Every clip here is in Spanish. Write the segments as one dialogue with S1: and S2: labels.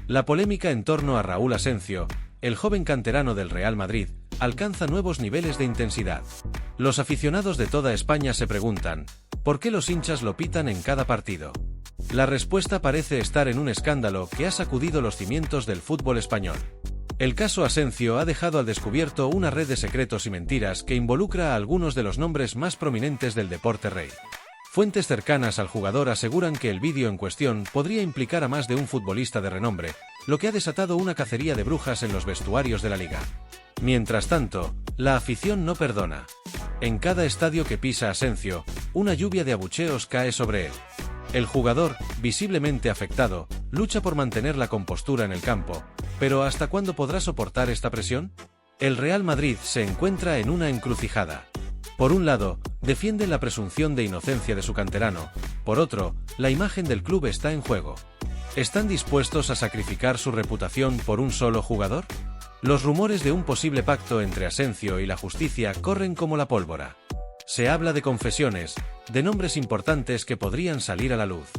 S1: La polémica en torno a Raúl Asencio, el joven canterano del Real Madrid, alcanza nuevos niveles de intensidad. Los aficionados de toda España se preguntan, ¿por qué los hinchas lo pitan en cada partido? La respuesta parece estar en un escándalo que ha sacudido los cimientos del fútbol español. El caso Asencio ha dejado al descubierto una red de secretos y mentiras que involucra a algunos de los nombres más prominentes del deporte rey. Fuentes cercanas al jugador aseguran que el vídeo en cuestión podría implicar a más de un futbolista de renombre, lo que ha desatado una cacería de brujas en los vestuarios de la liga. Mientras tanto, la afición no perdona. En cada estadio que pisa Asencio, una lluvia de abucheos cae sobre él. El jugador, visiblemente afectado, lucha por mantener la compostura en el campo, pero ¿hasta cuándo podrá soportar esta presión? El Real Madrid se encuentra en una encrucijada. Por un lado, defienden la presunción de inocencia de su canterano, por otro, la imagen del club está en juego. ¿Están dispuestos a sacrificar su reputación por un solo jugador? Los rumores de un posible pacto entre Asencio y la justicia corren como la pólvora. Se habla de confesiones, de nombres importantes que podrían salir a la luz.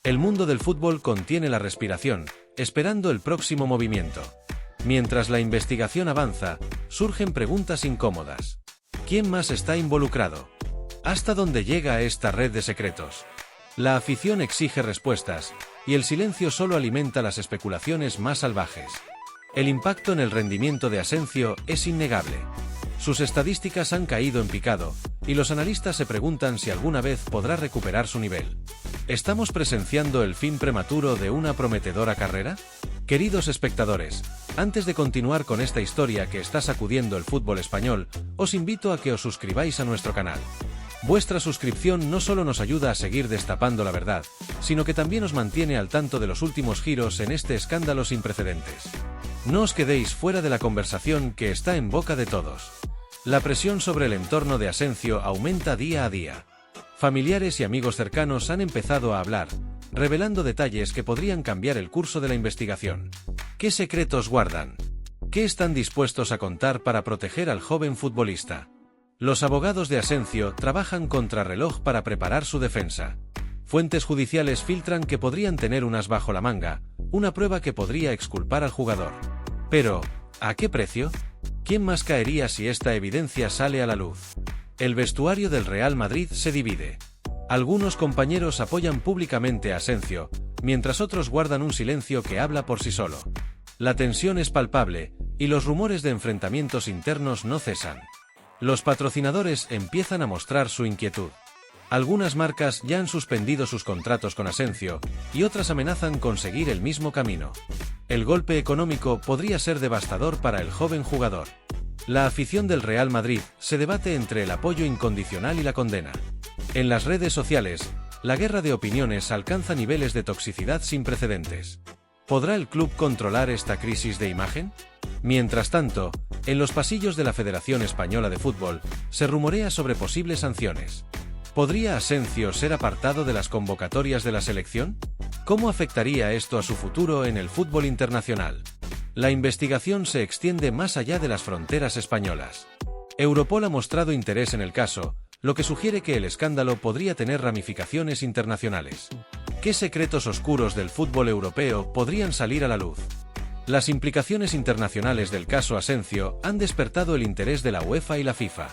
S1: El mundo del fútbol contiene la respiración, esperando el próximo movimiento. Mientras la investigación avanza, surgen preguntas incómodas. ¿Quién más está involucrado? ¿Hasta dónde llega esta red de secretos? La afición exige respuestas, y el silencio solo alimenta las especulaciones más salvajes. El impacto en el rendimiento de Asencio es innegable. Sus estadísticas han caído en picado, y los analistas se preguntan si alguna vez podrá recuperar su nivel. ¿Estamos presenciando el fin prematuro de una prometedora carrera? Queridos espectadores, antes de continuar con esta historia que está sacudiendo el fútbol español, os invito a que os suscribáis a nuestro canal. Vuestra suscripción no solo nos ayuda a seguir destapando la verdad, sino que también os mantiene al tanto de los últimos giros en este escándalo sin precedentes. No os quedéis fuera de la conversación que está en boca de todos. La presión sobre el entorno de Asencio aumenta día a día. Familiares y amigos cercanos han empezado a hablar, revelando detalles que podrían cambiar el curso de la investigación. ¿Qué secretos guardan? ¿Qué están dispuestos a contar para proteger al joven futbolista? Los abogados de Asencio trabajan contrarreloj para preparar su defensa. Fuentes judiciales filtran que podrían tener un as bajo la manga, una prueba que podría exculpar al jugador. Pero, ¿a qué precio? ¿Quién más caería si esta evidencia sale a la luz? El vestuario del Real Madrid se divide. Algunos compañeros apoyan públicamente a Asencio, mientras otros guardan un silencio que habla por sí solo. La tensión es palpable, y los rumores de enfrentamientos internos no cesan. Los patrocinadores empiezan a mostrar su inquietud. Algunas marcas ya han suspendido sus contratos con Asencio, y otras amenazan con seguir el mismo camino. El golpe económico podría ser devastador para el joven jugador. La afición del Real Madrid se debate entre el apoyo incondicional y la condena. En las redes sociales, la guerra de opiniones alcanza niveles de toxicidad sin precedentes. ¿Podrá el club controlar esta crisis de imagen? Mientras tanto, en los pasillos de la Federación Española de Fútbol, se rumorea sobre posibles sanciones. ¿Podría Asencio ser apartado de las convocatorias de la selección? ¿Cómo afectaría esto a su futuro en el fútbol internacional? La investigación se extiende más allá de las fronteras españolas. Europol ha mostrado interés en el caso, lo que sugiere que el escándalo podría tener ramificaciones internacionales. ¿Qué secretos oscuros del fútbol europeo podrían salir a la luz? Las implicaciones internacionales del caso Asencio han despertado el interés de la UEFA y la FIFA.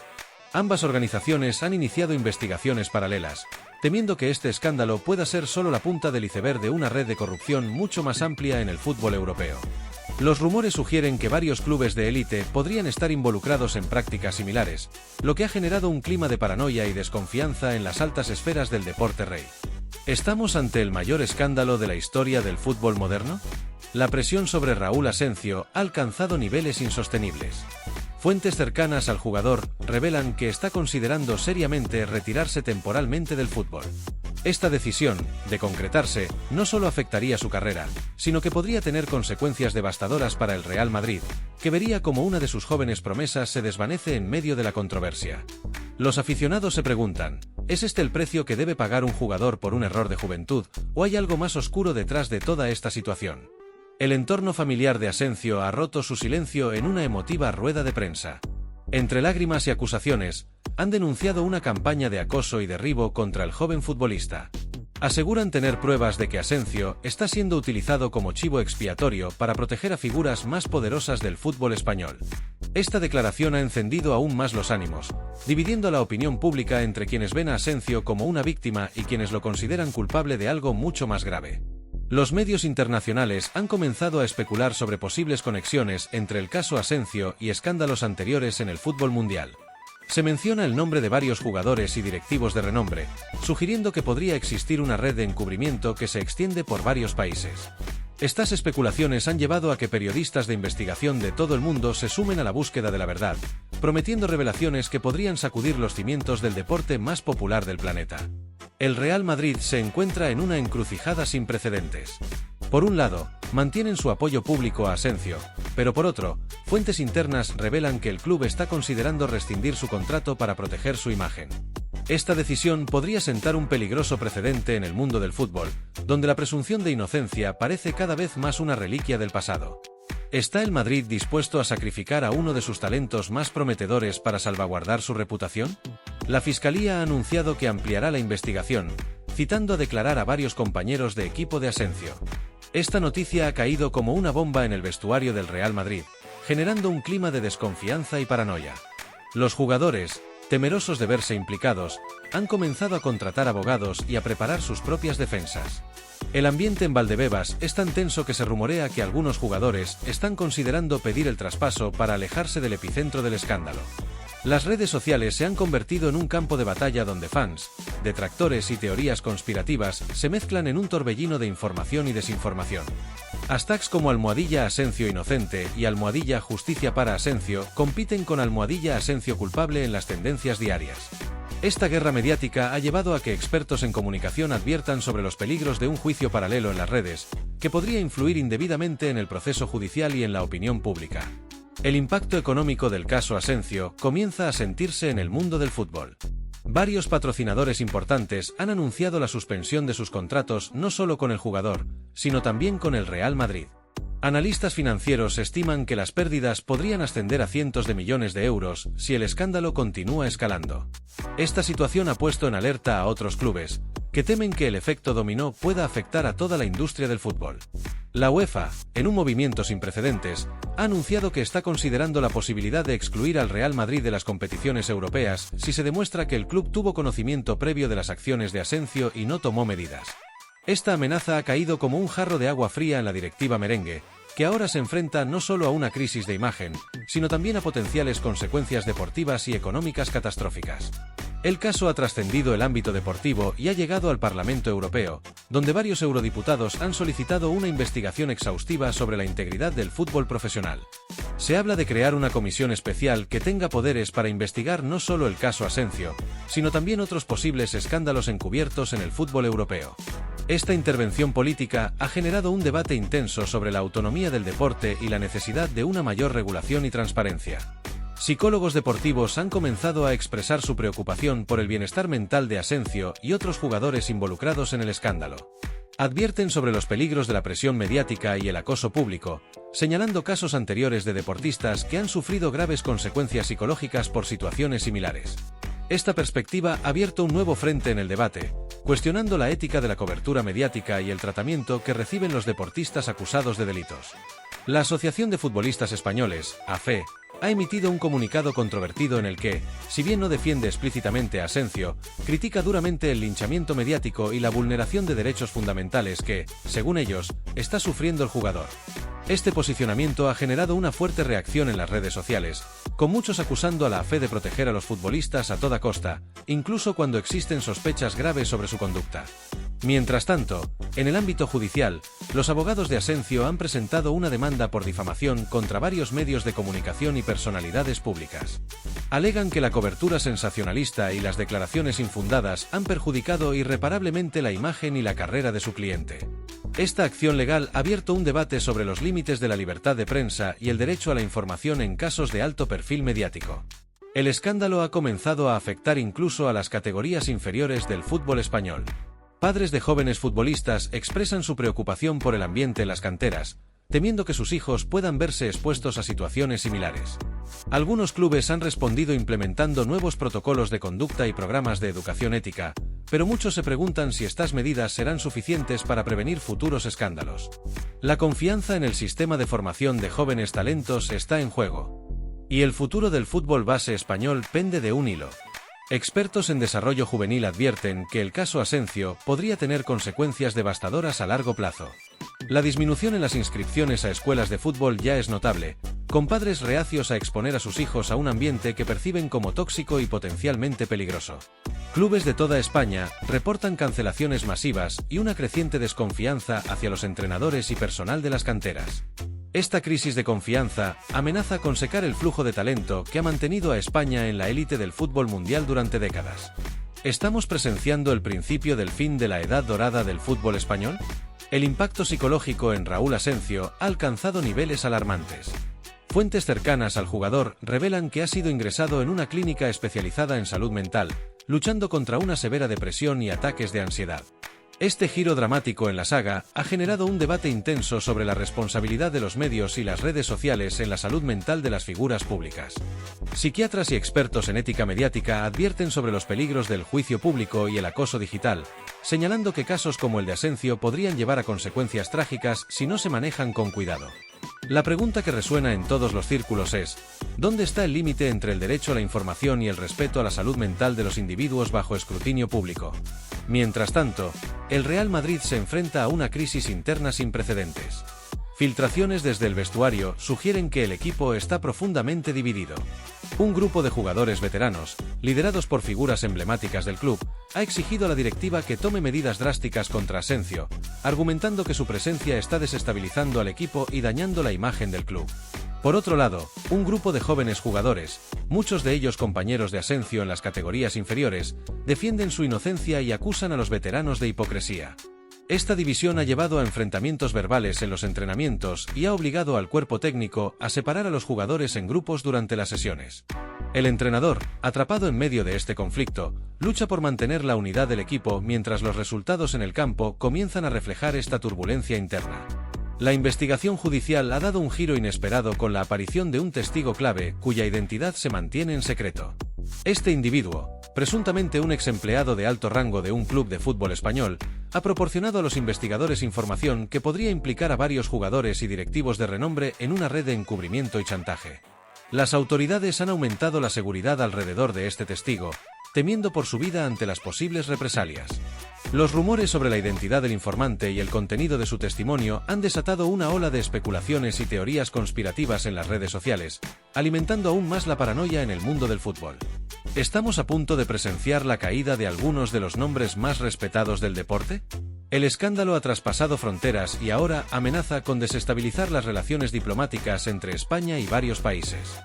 S1: Ambas organizaciones han iniciado investigaciones paralelas, temiendo que este escándalo pueda ser solo la punta del iceberg de una red de corrupción mucho más amplia en el fútbol europeo. Los rumores sugieren que varios clubes de élite podrían estar involucrados en prácticas similares, lo que ha generado un clima de paranoia y desconfianza en las altas esferas del deporte rey. ¿Estamos ante el mayor escándalo de la historia del fútbol moderno? La presión sobre Raúl Asencio ha alcanzado niveles insostenibles. Fuentes cercanas al jugador revelan que está considerando seriamente retirarse temporalmente del fútbol. Esta decisión, de concretarse, no solo afectaría su carrera, sino que podría tener consecuencias devastadoras para el Real Madrid, que vería como una de sus jóvenes promesas se desvanece en medio de la controversia. Los aficionados se preguntan, ¿es este el precio que debe pagar un jugador por un error de juventud, o hay algo más oscuro detrás de toda esta situación? El entorno familiar de Asencio ha roto su silencio en una emotiva rueda de prensa. Entre lágrimas y acusaciones, han denunciado una campaña de acoso y derribo contra el joven futbolista. Aseguran tener pruebas de que Asensio está siendo utilizado como chivo expiatorio para proteger a figuras más poderosas del fútbol español. Esta declaración ha encendido aún más los ánimos, dividiendo a la opinión pública entre quienes ven a Asensio como una víctima y quienes lo consideran culpable de algo mucho más grave. Los medios internacionales han comenzado a especular sobre posibles conexiones entre el caso Asensio y escándalos anteriores en el fútbol mundial. Se menciona el nombre de varios jugadores y directivos de renombre, sugiriendo que podría existir una red de encubrimiento que se extiende por varios países. Estas especulaciones han llevado a que periodistas de investigación de todo el mundo se sumen a la búsqueda de la verdad, prometiendo revelaciones que podrían sacudir los cimientos del deporte más popular del planeta. El Real Madrid se encuentra en una encrucijada sin precedentes. Por un lado, mantienen su apoyo público a Asensio, pero por otro, fuentes internas revelan que el club está considerando rescindir su contrato para proteger su imagen. Esta decisión podría sentar un peligroso precedente en el mundo del fútbol, donde la presunción de inocencia parece cada vez más una reliquia del pasado. ¿Está el Madrid dispuesto a sacrificar a uno de sus talentos más prometedores para salvaguardar su reputación? La Fiscalía ha anunciado que ampliará la investigación, citando a declarar a varios compañeros de equipo de Asensio. Esta noticia ha caído como una bomba en el vestuario del Real Madrid, generando un clima de desconfianza y paranoia. Los jugadores, temerosos de verse implicados, han comenzado a contratar abogados y a preparar sus propias defensas. El ambiente en Valdebebas es tan tenso que se rumorea que algunos jugadores están considerando pedir el traspaso para alejarse del epicentro del escándalo. Las redes sociales se han convertido en un campo de batalla donde fans, detractores y teorías conspirativas se mezclan en un torbellino de información y desinformación. Hashtags como #Asensio inocente y #Justicia para Asensio compiten con #Asensio culpable en las tendencias diarias. Esta guerra mediática ha llevado a que expertos en comunicación adviertan sobre los peligros de un juicio paralelo en las redes, que podría influir indebidamente en el proceso judicial y en la opinión pública. El impacto económico del caso Asensio comienza a sentirse en el mundo del fútbol. Varios patrocinadores importantes han anunciado la suspensión de sus contratos no solo con el jugador, sino también con el Real Madrid. Analistas financieros estiman que las pérdidas podrían ascender a cientos de millones de euros si el escándalo continúa escalando. Esta situación ha puesto en alerta a otros clubes, que temen que el efecto dominó pueda afectar a toda la industria del fútbol. La UEFA, en un movimiento sin precedentes, ha anunciado que está considerando la posibilidad de excluir al Real Madrid de las competiciones europeas si se demuestra que el club tuvo conocimiento previo de las acciones de Asensio y no tomó medidas. Esta amenaza ha caído como un jarro de agua fría en la directiva merengue, que ahora se enfrenta no solo a una crisis de imagen, sino también a potenciales consecuencias deportivas y económicas catastróficas. El caso ha trascendido el ámbito deportivo y ha llegado al Parlamento Europeo, donde varios eurodiputados han solicitado una investigación exhaustiva sobre la integridad del fútbol profesional. Se habla de crear una comisión especial que tenga poderes para investigar no solo el caso Asensio, sino también otros posibles escándalos encubiertos en el fútbol europeo. Esta intervención política ha generado un debate intenso sobre la autonomía del deporte y la necesidad de una mayor regulación y transparencia. Psicólogos deportivos han comenzado a expresar su preocupación por el bienestar mental de Asensio y otros jugadores involucrados en el escándalo. Advierten sobre los peligros de la presión mediática y el acoso público, señalando casos anteriores de deportistas que han sufrido graves consecuencias psicológicas por situaciones similares. Esta perspectiva ha abierto un nuevo frente en el debate, cuestionando la ética de la cobertura mediática y el tratamiento que reciben los deportistas acusados de delitos. La Asociación de Futbolistas Españoles, AFE, ha emitido un comunicado controvertido en el que, si bien no defiende explícitamente a Asensio, critica duramente el linchamiento mediático y la vulneración de derechos fundamentales que, según ellos, está sufriendo el jugador. Este posicionamiento ha generado una fuerte reacción en las redes sociales, con muchos acusando a la AFE de proteger a los futbolistas a toda costa, incluso cuando existen sospechas graves sobre su conducta. Mientras tanto, en el ámbito judicial, los abogados de Asensio han presentado una demanda por difamación contra varios medios de comunicación y personalidades públicas. Alegan que la cobertura sensacionalista y las declaraciones infundadas han perjudicado irreparablemente la imagen y la carrera de su cliente. Esta acción legal ha abierto un debate sobre los límites de la libertad de prensa y el derecho a la información en casos de alto perfil mediático. El escándalo ha comenzado a afectar incluso a las categorías inferiores del fútbol español. Padres de jóvenes futbolistas expresan su preocupación por el ambiente en las canteras, temiendo que sus hijos puedan verse expuestos a situaciones similares. Algunos clubes han respondido implementando nuevos protocolos de conducta y programas de educación ética, pero muchos se preguntan si estas medidas serán suficientes para prevenir futuros escándalos. La confianza en el sistema de formación de jóvenes talentos está en juego. Y el futuro del fútbol base español pende de un hilo. Expertos en desarrollo juvenil advierten que el caso Asensio podría tener consecuencias devastadoras a largo plazo. La disminución en las inscripciones a escuelas de fútbol ya es notable, con padres reacios a exponer a sus hijos a un ambiente que perciben como tóxico y potencialmente peligroso. Clubes de toda España reportan cancelaciones masivas y una creciente desconfianza hacia los entrenadores y personal de las canteras. Esta crisis de confianza amenaza con secar el flujo de talento que ha mantenido a España en la élite del fútbol mundial durante décadas. ¿Estamos presenciando el principio del fin de la edad dorada del fútbol español? El impacto psicológico en Raúl Asensio ha alcanzado niveles alarmantes. Fuentes cercanas al jugador revelan que ha sido ingresado en una clínica especializada en salud mental, luchando contra una severa depresión y ataques de ansiedad. Este giro dramático en la saga ha generado un debate intenso sobre la responsabilidad de los medios y las redes sociales en la salud mental de las figuras públicas. Psiquiatras y expertos en ética mediática advierten sobre los peligros del juicio público y el acoso digital, señalando que casos como el de Asensio podrían llevar a consecuencias trágicas si no se manejan con cuidado. La pregunta que resuena en todos los círculos es: ¿dónde está el límite entre el derecho a la información y el respeto a la salud mental de los individuos bajo escrutinio público? Mientras tanto, el Real Madrid se enfrenta a una crisis interna sin precedentes. Filtraciones desde el vestuario sugieren que el equipo está profundamente dividido. Un grupo de jugadores veteranos, liderados por figuras emblemáticas del club, ha exigido a la directiva que tome medidas drásticas contra Asensio, argumentando que su presencia está desestabilizando al equipo y dañando la imagen del club. Por otro lado, un grupo de jóvenes jugadores, muchos de ellos compañeros de Asensio en las categorías inferiores, defienden su inocencia y acusan a los veteranos de hipocresía. Esta división ha llevado a enfrentamientos verbales en los entrenamientos y ha obligado al cuerpo técnico a separar a los jugadores en grupos durante las sesiones. El entrenador, atrapado en medio de este conflicto, lucha por mantener la unidad del equipo mientras los resultados en el campo comienzan a reflejar esta turbulencia interna. La investigación judicial ha dado un giro inesperado con la aparición de un testigo clave cuya identidad se mantiene en secreto. Este individuo, presuntamente un ex empleado de alto rango de un club de fútbol español, ha proporcionado a los investigadores información que podría implicar a varios jugadores y directivos de renombre en una red de encubrimiento y chantaje. Las autoridades han aumentado la seguridad alrededor de este testigo, temiendo por su vida ante las posibles represalias. Los rumores sobre la identidad del informante y el contenido de su testimonio han desatado una ola de especulaciones y teorías conspirativas en las redes sociales, alimentando aún más la paranoia en el mundo del fútbol. ¿Estamos a punto de presenciar la caída de algunos de los nombres más respetados del deporte? El escándalo ha traspasado fronteras y ahora amenaza con desestabilizar las relaciones diplomáticas entre España y varios países.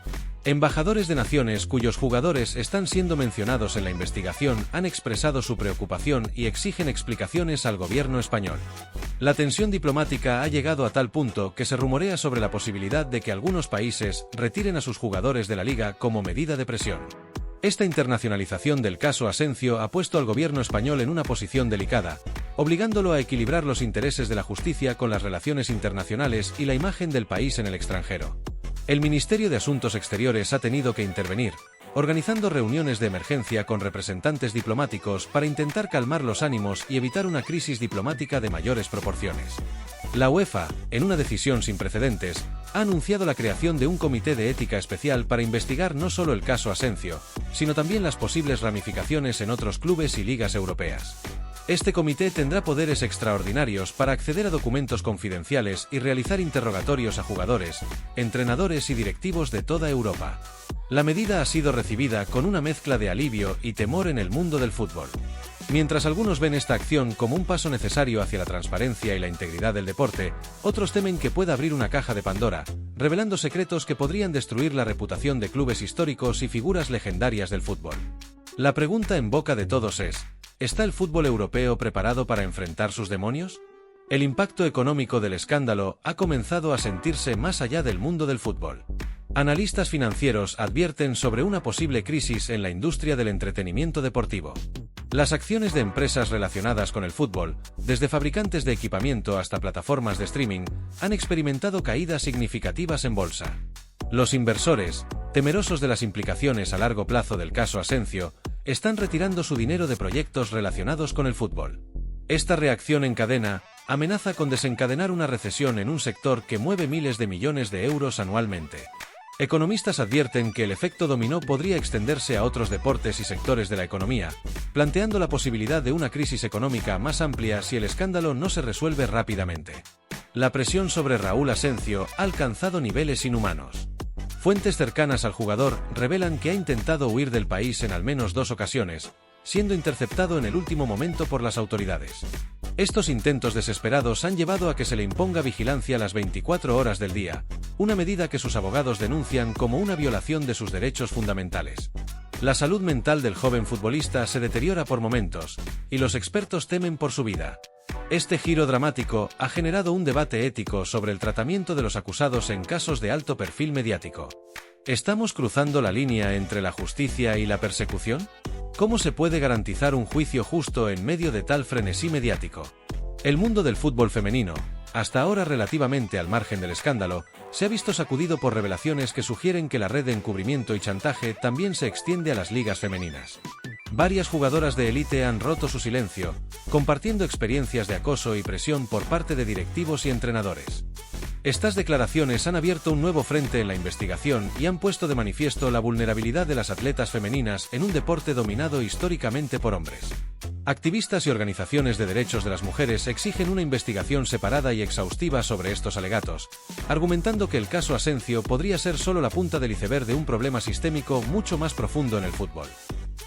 S1: Embajadores de naciones cuyos jugadores están siendo mencionados en la investigación han expresado su preocupación y exigen explicaciones al gobierno español. La tensión diplomática ha llegado a tal punto que se rumorea sobre la posibilidad de que algunos países retiren a sus jugadores de la liga como medida de presión. Esta internacionalización del caso Asensio ha puesto al gobierno español en una posición delicada, obligándolo a equilibrar los intereses de la justicia con las relaciones internacionales y la imagen del país en el extranjero. El Ministerio de Asuntos Exteriores ha tenido que intervenir, organizando reuniones de emergencia con representantes diplomáticos para intentar calmar los ánimos y evitar una crisis diplomática de mayores proporciones. La UEFA, en una decisión sin precedentes, ha anunciado la creación de un comité de ética especial para investigar no solo el caso Asensio, sino también las posibles ramificaciones en otros clubes y ligas europeas. Este comité tendrá poderes extraordinarios para acceder a documentos confidenciales y realizar interrogatorios a jugadores, entrenadores y directivos de toda Europa. La medida ha sido recibida con una mezcla de alivio y temor en el mundo del fútbol. Mientras algunos ven esta acción como un paso necesario hacia la transparencia y la integridad del deporte, otros temen que pueda abrir una caja de Pandora, revelando secretos que podrían destruir la reputación de clubes históricos y figuras legendarias del fútbol. La pregunta en boca de todos es: ¿está el fútbol europeo preparado para enfrentar sus demonios? El impacto económico del escándalo ha comenzado a sentirse más allá del mundo del fútbol. Analistas financieros advierten sobre una posible crisis en la industria del entretenimiento deportivo. Las acciones de empresas relacionadas con el fútbol, desde fabricantes de equipamiento hasta plataformas de streaming, han experimentado caídas significativas en bolsa. Los inversores, temerosos de las implicaciones a largo plazo del caso Asensio, están retirando su dinero de proyectos relacionados con el fútbol. Esta reacción en cadena amenaza con desencadenar una recesión en un sector que mueve miles de millones de euros anualmente. Economistas advierten que el efecto dominó podría extenderse a otros deportes y sectores de la economía, planteando la posibilidad de una crisis económica más amplia si el escándalo no se resuelve rápidamente. La presión sobre Raúl Asencio ha alcanzado niveles inhumanos. Fuentes cercanas al jugador revelan que ha intentado huir del país en al menos 2 ocasiones, siendo interceptado en el último momento por las autoridades. Estos intentos desesperados han llevado a que se le imponga vigilancia las 24 horas del día, una medida que sus abogados denuncian como una violación de sus derechos fundamentales. La salud mental del joven futbolista se deteriora por momentos, y los expertos temen por su vida. Este giro dramático ha generado un debate ético sobre el tratamiento de los acusados en casos de alto perfil mediático. ¿Estamos cruzando la línea entre la justicia y la persecución? ¿Cómo se puede garantizar un juicio justo en medio de tal frenesí mediático? El mundo del fútbol femenino, hasta ahora relativamente al margen del escándalo, se ha visto sacudido por revelaciones que sugieren que la red de encubrimiento y chantaje también se extiende a las ligas femeninas. Varias jugadoras de élite han roto su silencio, compartiendo experiencias de acoso y presión por parte de directivos y entrenadores. Estas declaraciones han abierto un nuevo frente en la investigación y han puesto de manifiesto la vulnerabilidad de las atletas femeninas en un deporte dominado históricamente por hombres. Activistas y organizaciones de derechos de las mujeres exigen una investigación separada y exhaustiva sobre estos alegatos, argumentando que el caso Asencio podría ser solo la punta del iceberg de un problema sistémico mucho más profundo en el fútbol.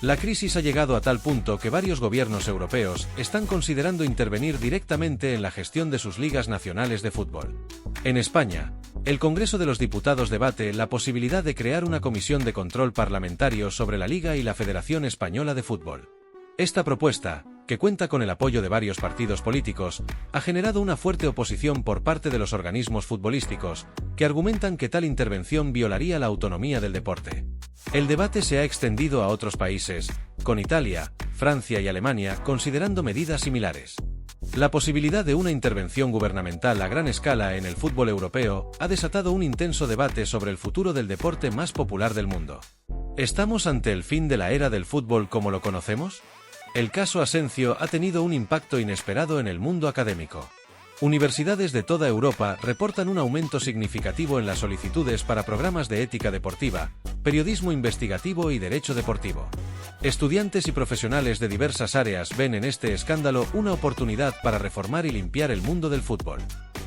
S1: La crisis ha llegado a tal punto que varios gobiernos europeos están considerando intervenir directamente en la gestión de sus ligas nacionales de fútbol. En España, el Congreso de los Diputados debate la posibilidad de crear una comisión de control parlamentario sobre la Liga y la Federación Española de Fútbol. Esta propuesta, que cuenta con el apoyo de varios partidos políticos, ha generado una fuerte oposición por parte de los organismos futbolísticos, que argumentan que tal intervención violaría la autonomía del deporte. El debate se ha extendido a otros países, con Italia, Francia y Alemania considerando medidas similares. La posibilidad de una intervención gubernamental a gran escala en el fútbol europeo ha desatado un intenso debate sobre el futuro del deporte más popular del mundo. ¿Estamos ante el fin de la era del fútbol como lo conocemos? El caso Asencio ha tenido un impacto inesperado en el mundo académico. Universidades de toda Europa reportan un aumento significativo en las solicitudes para programas de ética deportiva, periodismo investigativo y derecho deportivo. Estudiantes y profesionales de diversas áreas ven en este escándalo una oportunidad para reformar y limpiar el mundo del fútbol.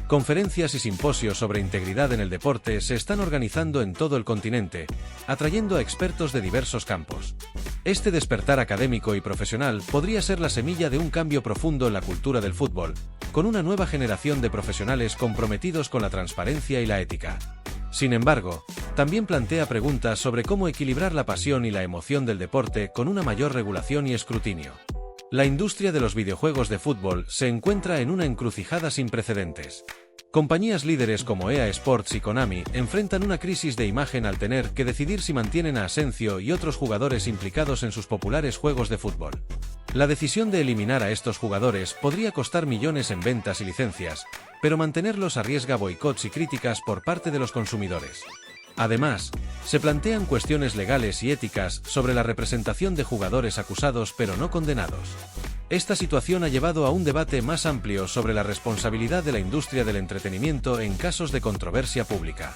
S1: Conferencias y simposios sobre integridad en el deporte se están organizando en todo el continente, atrayendo a expertos de diversos campos. Este despertar académico y profesional podría ser la semilla de un cambio profundo en la cultura del fútbol, con una nueva generación de profesionales comprometidos con la transparencia y la ética. Sin embargo, también plantea preguntas sobre cómo equilibrar la pasión y la emoción del deporte con una mayor regulación y escrutinio. La industria de los videojuegos de fútbol se encuentra en una encrucijada sin precedentes. Compañías líderes como EA Sports y Konami enfrentan una crisis de imagen al tener que decidir si mantienen a Asencio y otros jugadores implicados en sus populares juegos de fútbol. La decisión de eliminar a estos jugadores podría costar millones en ventas y licencias, pero mantenerlos arriesga boicots y críticas por parte de los consumidores. Además, se plantean cuestiones legales y éticas sobre la representación de jugadores acusados pero no condenados. Esta situación ha llevado a un debate más amplio sobre la responsabilidad de la industria del entretenimiento en casos de controversia pública.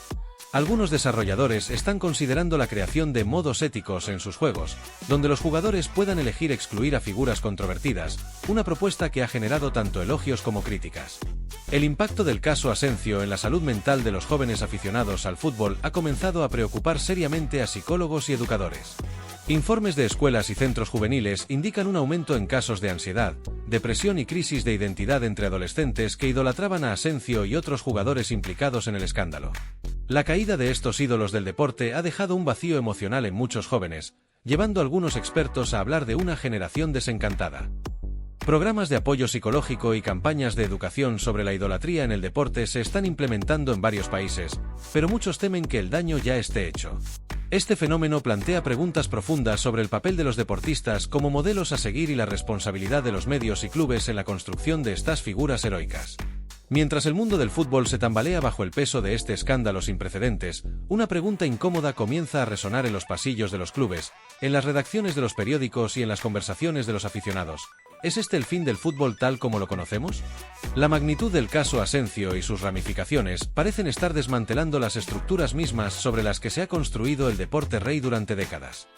S1: Algunos desarrolladores están considerando la creación de modos éticos en sus juegos, donde los jugadores puedan elegir excluir a figuras controvertidas, una propuesta que ha generado tanto elogios como críticas. El impacto del caso Asencio en la salud mental de los jóvenes aficionados al fútbol ha comenzado a preocupar seriamente a psicólogos y educadores. Informes de escuelas y centros juveniles indican un aumento en casos de ansiedad, depresión y crisis de identidad entre adolescentes que idolatraban a Asencio y otros jugadores implicados en el escándalo. La caída de estos ídolos del deporte ha dejado un vacío emocional en muchos jóvenes, llevando a algunos expertos a hablar de una generación desencantada. Programas de apoyo psicológico y campañas de educación sobre la idolatría en el deporte se están implementando en varios países, pero muchos temen que el daño ya esté hecho. Este fenómeno plantea preguntas profundas sobre el papel de los deportistas como modelos a seguir y la responsabilidad de los medios y clubes en la construcción de estas figuras heroicas. Mientras el mundo del fútbol se tambalea bajo el peso de este escándalo sin precedentes, una pregunta incómoda comienza a resonar en los pasillos de los clubes, en las redacciones de los periódicos y en las conversaciones de los aficionados. ¿Es este el fin del fútbol tal como lo conocemos? La magnitud del caso Asensio y sus ramificaciones parecen estar desmantelando las estructuras mismas sobre las que se ha construido el deporte rey durante décadas.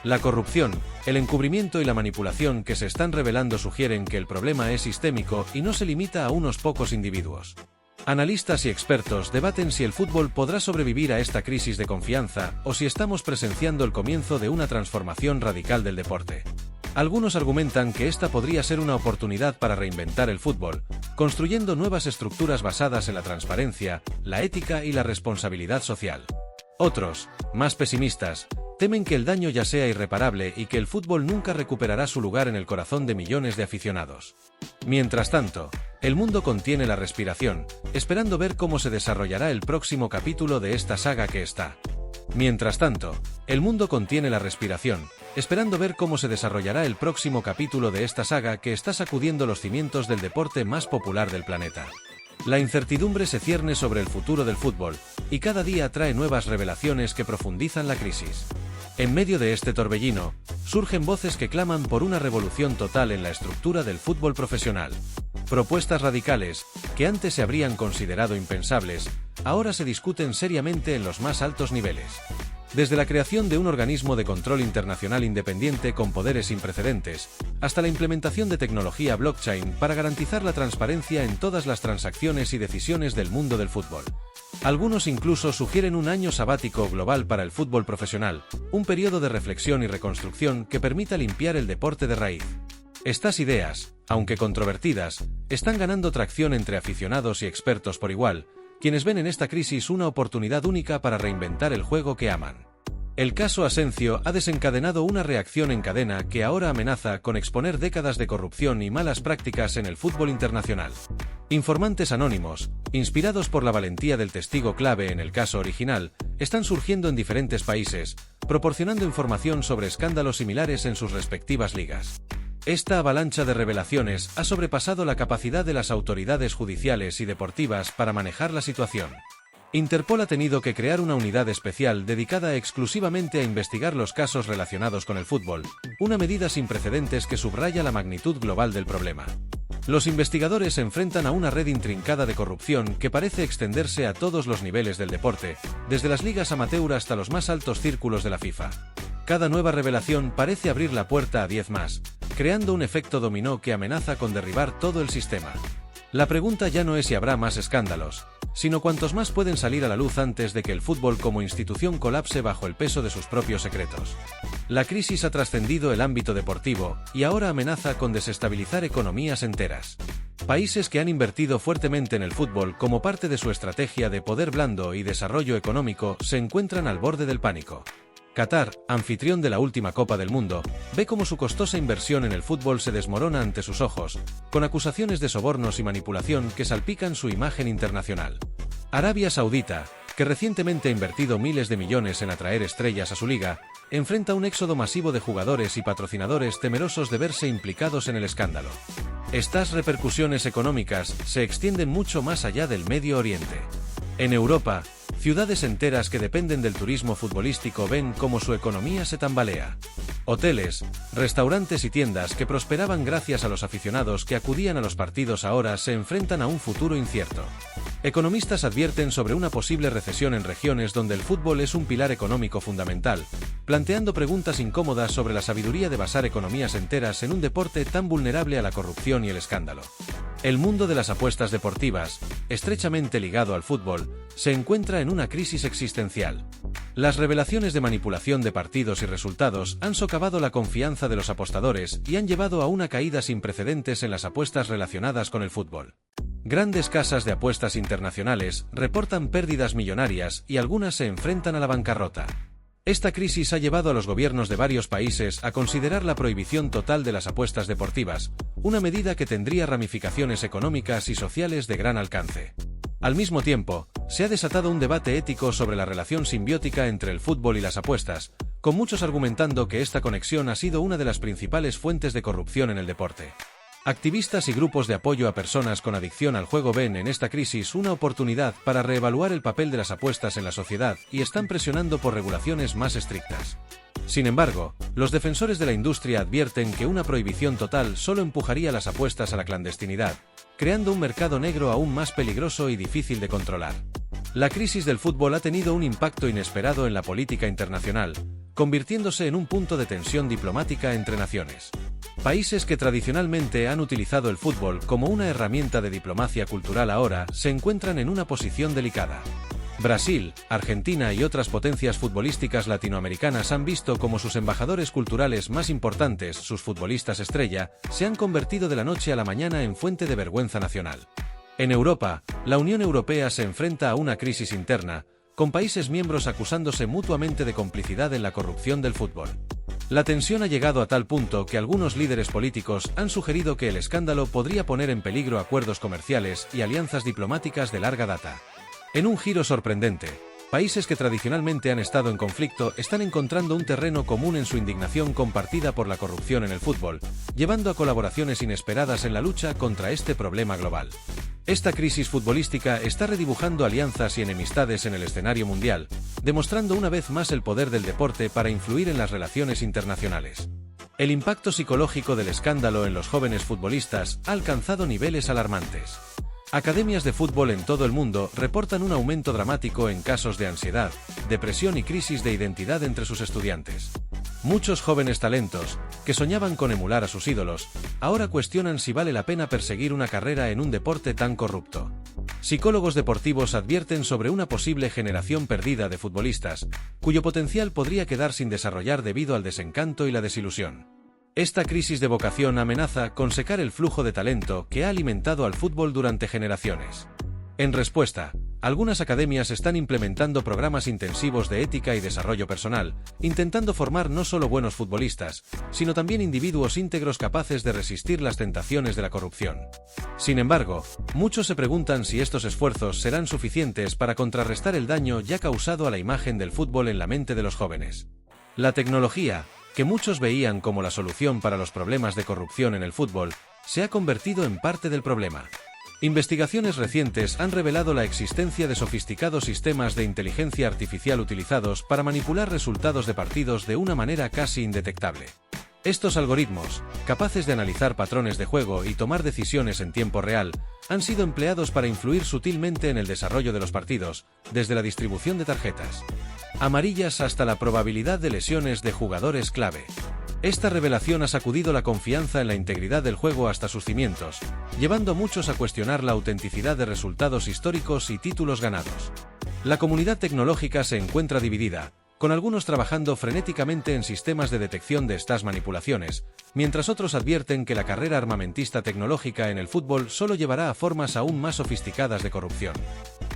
S1: La corrupción, el encubrimiento y la manipulación que se están revelando sugieren que el problema es sistémico y no se limita a unos pocos individuos. Analistas y expertos debaten si el fútbol podrá sobrevivir a esta crisis de confianza o si estamos presenciando el comienzo de una transformación radical del deporte. Algunos argumentan que esta podría ser una oportunidad para reinventar el fútbol, construyendo nuevas estructuras basadas en la transparencia, la ética y la responsabilidad social. Otros, más pesimistas, temen que el daño ya sea irreparable y que el fútbol nunca recuperará su lugar en el corazón de millones de aficionados. Mientras tanto, el mundo contiene la respiración, esperando ver cómo se desarrollará el próximo capítulo de esta saga que está. Mientras tanto, el mundo contiene la respiración, esperando ver cómo se desarrollará el próximo capítulo de esta saga que está sacudiendo los cimientos del deporte más popular del planeta. La incertidumbre se cierne sobre el futuro del fútbol, y cada día trae nuevas revelaciones que profundizan la crisis. En medio de este torbellino, surgen voces que claman por una revolución total en la estructura del fútbol profesional. Propuestas radicales, que antes se habrían considerado impensables, ahora se discuten seriamente en los más altos niveles. Desde la creación de un organismo de control internacional independiente con poderes sin precedentes, hasta la implementación de tecnología blockchain para garantizar la transparencia en todas las transacciones y decisiones del mundo del fútbol. Algunos incluso sugieren un año sabático global para el fútbol profesional, un periodo de reflexión y reconstrucción que permita limpiar el deporte de raíz. Estas ideas, aunque controvertidas, están ganando tracción entre aficionados y expertos por igual, quienes ven en esta crisis una oportunidad única para reinventar el juego que aman. El caso Asensio ha desencadenado una reacción en cadena que ahora amenaza con exponer décadas de corrupción y malas prácticas en el fútbol internacional. Informantes anónimos, inspirados por la valentía del testigo clave en el caso original, están surgiendo en diferentes países, proporcionando información sobre escándalos similares en sus respectivas ligas. Esta avalancha de revelaciones ha sobrepasado la capacidad de las autoridades judiciales y deportivas para manejar la situación. Interpol ha tenido que crear una unidad especial dedicada exclusivamente a investigar los casos relacionados con el fútbol, una medida sin precedentes que subraya la magnitud global del problema. Los investigadores se enfrentan a una red intrincada de corrupción que parece extenderse a todos los niveles del deporte, desde las ligas amateur hasta los más altos círculos de la FIFA. Cada nueva revelación parece abrir la puerta a 10 más, creando un efecto dominó que amenaza con derribar todo el sistema. La pregunta ya no es si habrá más escándalos, sino cuántos más pueden salir a la luz antes de que el fútbol como institución colapse bajo el peso de sus propios secretos. La crisis ha trascendido el ámbito deportivo y ahora amenaza con desestabilizar economías enteras. Países que han invertido fuertemente en el fútbol como parte de su estrategia de poder blando y desarrollo económico se encuentran al borde del pánico. Qatar, anfitrión de la última Copa del Mundo, ve cómo su costosa inversión en el fútbol se desmorona ante sus ojos, con acusaciones de sobornos y manipulación que salpican su imagen internacional. Arabia Saudita, que recientemente ha invertido miles de millones en atraer estrellas a su liga, enfrenta un éxodo masivo de jugadores y patrocinadores temerosos de verse implicados en el escándalo. Estas repercusiones económicas se extienden mucho más allá del Medio Oriente. En Europa, ciudades enteras que dependen del turismo futbolístico ven cómo su economía se tambalea. Hoteles, restaurantes y tiendas que prosperaban gracias a los aficionados que acudían a los partidos ahora se enfrentan a un futuro incierto. Economistas advierten sobre una posible recesión en regiones donde el fútbol es un pilar económico fundamental, planteando preguntas incómodas sobre la sabiduría de basar economías enteras en un deporte tan vulnerable a la corrupción y el escándalo. El mundo de las apuestas deportivas, estrechamente ligado al fútbol, se encuentra en una crisis existencial. Las revelaciones de manipulación de partidos y resultados han socavado la confianza de los apostadores y han llevado a una caída sin precedentes en las apuestas relacionadas con el fútbol. Grandes casas de apuestas internacionales reportan pérdidas millonarias y algunas se enfrentan a la bancarrota. Esta crisis ha llevado a los gobiernos de varios países a considerar la prohibición total de las apuestas deportivas, una medida que tendría ramificaciones económicas y sociales de gran alcance. Al mismo tiempo, se ha desatado un debate ético sobre la relación simbiótica entre el fútbol y las apuestas, con muchos argumentando que esta conexión ha sido una de las principales fuentes de corrupción en el deporte. Activistas y grupos de apoyo a personas con adicción al juego ven en esta crisis una oportunidad para reevaluar el papel de las apuestas en la sociedad y están presionando por regulaciones más estrictas. Sin embargo, los defensores de la industria advierten que una prohibición total solo empujaría las apuestas a la clandestinidad, creando un mercado negro aún más peligroso y difícil de controlar. La crisis del fútbol ha tenido un impacto inesperado en la política internacional, convirtiéndose en un punto de tensión diplomática entre naciones. Países que tradicionalmente han utilizado el fútbol como una herramienta de diplomacia cultural ahora se encuentran en una posición delicada. Brasil, Argentina y otras potencias futbolísticas latinoamericanas han visto cómo sus embajadores culturales más importantes, sus futbolistas estrella, se han convertido de la noche a la mañana en fuente de vergüenza nacional. En Europa, la Unión Europea se enfrenta a una crisis interna, con países miembros acusándose mutuamente de complicidad en la corrupción del fútbol. La tensión ha llegado a tal punto que algunos líderes políticos han sugerido que el escándalo podría poner en peligro acuerdos comerciales y alianzas diplomáticas de larga data. En un giro sorprendente, países que tradicionalmente han estado en conflicto están encontrando un terreno común en su indignación compartida por la corrupción en el fútbol, llevando a colaboraciones inesperadas en la lucha contra este problema global. Esta crisis futbolística está redibujando alianzas y enemistades en el escenario mundial, demostrando una vez más el poder del deporte para influir en las relaciones internacionales. El impacto psicológico del escándalo en los jóvenes futbolistas ha alcanzado niveles alarmantes. Academias de fútbol en todo el mundo reportan un aumento dramático en casos de ansiedad, depresión y crisis de identidad entre sus estudiantes. Muchos jóvenes talentos, que soñaban con emular a sus ídolos, ahora cuestionan si vale la pena perseguir una carrera en un deporte tan corrupto. Psicólogos deportivos advierten sobre una posible generación perdida de futbolistas, cuyo potencial podría quedar sin desarrollar debido al desencanto y la desilusión. Esta crisis de vocación amenaza con secar el flujo de talento que ha alimentado al fútbol durante generaciones. En respuesta, algunas academias están implementando programas intensivos de ética y desarrollo personal, intentando formar no solo buenos futbolistas, sino también individuos íntegros capaces de resistir las tentaciones de la corrupción. Sin embargo, muchos se preguntan si estos esfuerzos serán suficientes para contrarrestar el daño ya causado a la imagen del fútbol en la mente de los jóvenes. La tecnología, que muchos veían como la solución para los problemas de corrupción en el fútbol, se ha convertido en parte del problema. Investigaciones recientes han revelado la existencia de sofisticados sistemas de inteligencia artificial utilizados para manipular resultados de partidos de una manera casi indetectable. Estos algoritmos, capaces de analizar patrones de juego y tomar decisiones en tiempo real, han sido empleados para influir sutilmente en el desarrollo de los partidos, desde la distribución de tarjetas amarillas hasta la probabilidad de lesiones de jugadores clave. Esta revelación ha sacudido la confianza en la integridad del juego hasta sus cimientos, llevando a muchos a cuestionar la autenticidad de resultados históricos y títulos ganados. La comunidad tecnológica se encuentra dividida, con algunos trabajando frenéticamente en sistemas de detección de estas manipulaciones, mientras otros advierten que la carrera armamentista tecnológica en el fútbol solo llevará a formas aún más sofisticadas de corrupción.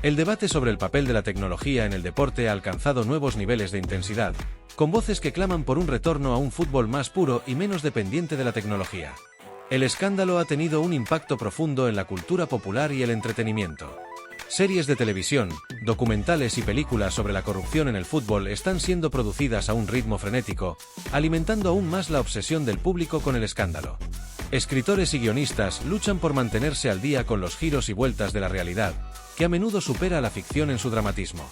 S1: El debate sobre el papel de la tecnología en el deporte ha alcanzado nuevos niveles de intensidad, con voces que claman por un retorno a un fútbol más puro y menos dependiente de la tecnología. El escándalo ha tenido un impacto profundo en la cultura popular y el entretenimiento. Series de televisión, documentales y películas sobre la corrupción en el fútbol están siendo producidas a un ritmo frenético, alimentando aún más la obsesión del público con el escándalo. Escritores y guionistas luchan por mantenerse al día con los giros y vueltas de la realidad, que a menudo supera a la ficción en su dramatismo.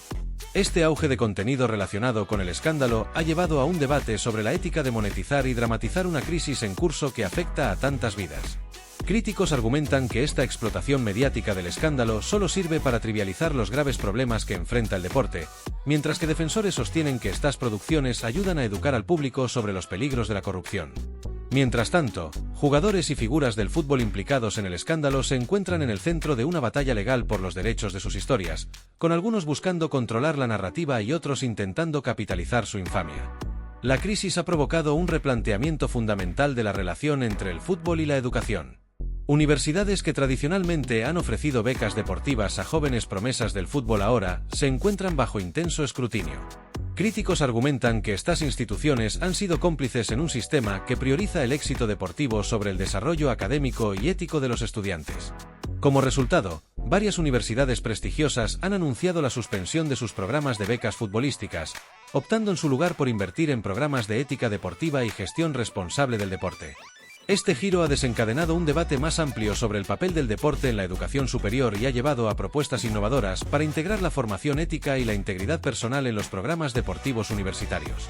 S1: Este auge de contenido relacionado con el escándalo ha llevado a un debate sobre la ética de monetizar y dramatizar una crisis en curso que afecta a tantas vidas. Críticos argumentan que esta explotación mediática del escándalo solo sirve para trivializar los graves problemas que enfrenta el deporte, mientras que defensores sostienen que estas producciones ayudan a educar al público sobre los peligros de la corrupción. Mientras tanto, jugadores y figuras del fútbol implicados en el escándalo se encuentran en el centro de una batalla legal por los derechos de sus historias, con algunos buscando controlar la narrativa y otros intentando capitalizar su infamia. La crisis ha provocado un replanteamiento fundamental de la relación entre el fútbol y la educación. Universidades que tradicionalmente han ofrecido becas deportivas a jóvenes promesas del fútbol ahora se encuentran bajo intenso escrutinio. Críticos argumentan que estas instituciones han sido cómplices en un sistema que prioriza el éxito deportivo sobre el desarrollo académico y ético de los estudiantes. Como resultado, varias universidades prestigiosas han anunciado la suspensión de sus programas de becas futbolísticas, optando en su lugar por invertir en programas de ética deportiva y gestión responsable del deporte. Este giro ha desencadenado un debate más amplio sobre el papel del deporte en la educación superior y ha llevado a propuestas innovadoras para integrar la formación ética y la integridad personal en los programas deportivos universitarios.